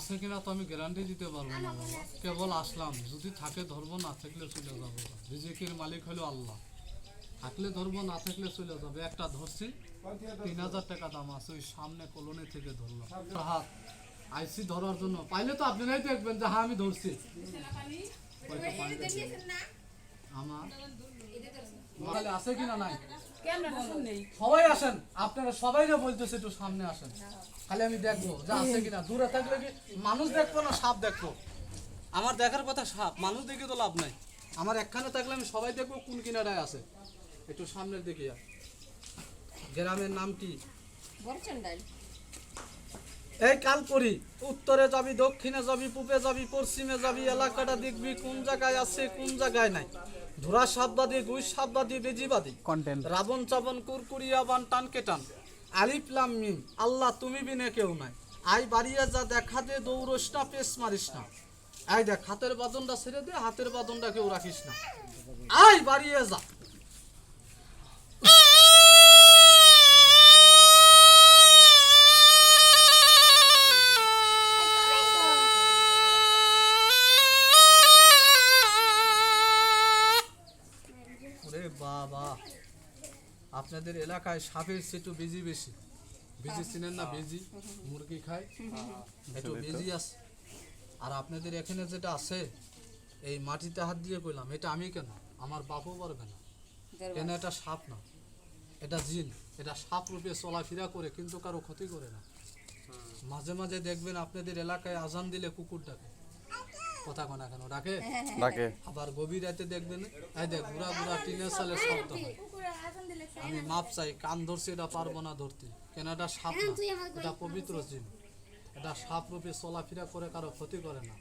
আছে কিনা তো আমি গ্যারান্টি দিতে পারবো না বাবা, কেবল আসলাম, যদি থাকে ধরবো, না থাকলে চলে যাবো। রিজিকের মালিক হলো আল্লাহ, থাকলে ধরবো, না থাকলে চলে যাবে। একটা ধরছি 3000 টাকা দাম আছে, ওই সামনে কলোনি থেকে ধরলাম। হাত আইসি ধরার জন্য, পাইলে তো আপনারাই দেখবেন যে হ্যাঁ আমি ধরছি। আমার মোবাইলে আছে কিনা নাই, সবাই আসেন, আপনারা সবাই বলতেছে একটু সামনে আসেন, খালি আমি দেখবো যে আছে কিনা। দূরে থাকলে কি মানুষ দেখবো না সাপ দেখবো? আমার দেখার কথা সাপ, মানুষ দেখে তো লাভ নাই। আমার একখানে থাকলে আমি সবাই দেখবো কোন কিনারায় আছে। একটু সামনের দিকে। গ্রামের নাম কি? এই কালপুরি। উত্তরে যাবি, দক্ষিণে যাবি, পূবে যাবি, পশ্চিমে যাবি, এলাকাটা দেখবি কোন জায়গায় আছে কোন জায়গায় নাই। ধুরা সাপবাদী, গুই সাপবাদী, বেজিবাদী, রাবণ চাবন, কুরকুরিয়া বান, টানকে টান, আলিফ লাম মিম, আল্লাহ তুমি বিনে কেউ নাই। আই বাড়িয়ে যা, দেখা দে, দৌড়স না, পেস মারিস না। আই দেখ, হাতের বাদনটা ছেড়ে দে, হাতের বাদনটা কেউ রাখিস না। আই বাড়িয়ে যা। বাবা, আপনাদের এলাকায় সাপের চেয়ে বেজি বেশি। বেজি চিনেন না? বেজি মুরগি খায়, একটু বেজি আছে। আর আপনাদের এখানে যেটা আছে, এই মাটিতে হাত দিয়ে কইলাম, এটা আমি কেন, আমার বাপও পারবে না কেন। এটা সাপ না, এটা জিন। এটা সাপ রূপে চলাফেরা করে, কিন্তু কারো ক্ষতি করে না। মাঝে মাঝে দেখবেন আপনাদের এলাকায় আজান দিলে কুকুর ডাকে, কথা কনা কেন ডাকে ডাকে। আবার গভীর রাতে দেখবেন, এই দেখ বুড়া বুড়া টিনের সালে শব্দ হয়। আমি মাপ চাই, কান ধরছি, এটা পারবো না ধরতে, কেন এটা সাপ না, এটা পবিত্র জিন। এটা সাপ রূপে চলাফেরা করে, কারো ক্ষতি করে না।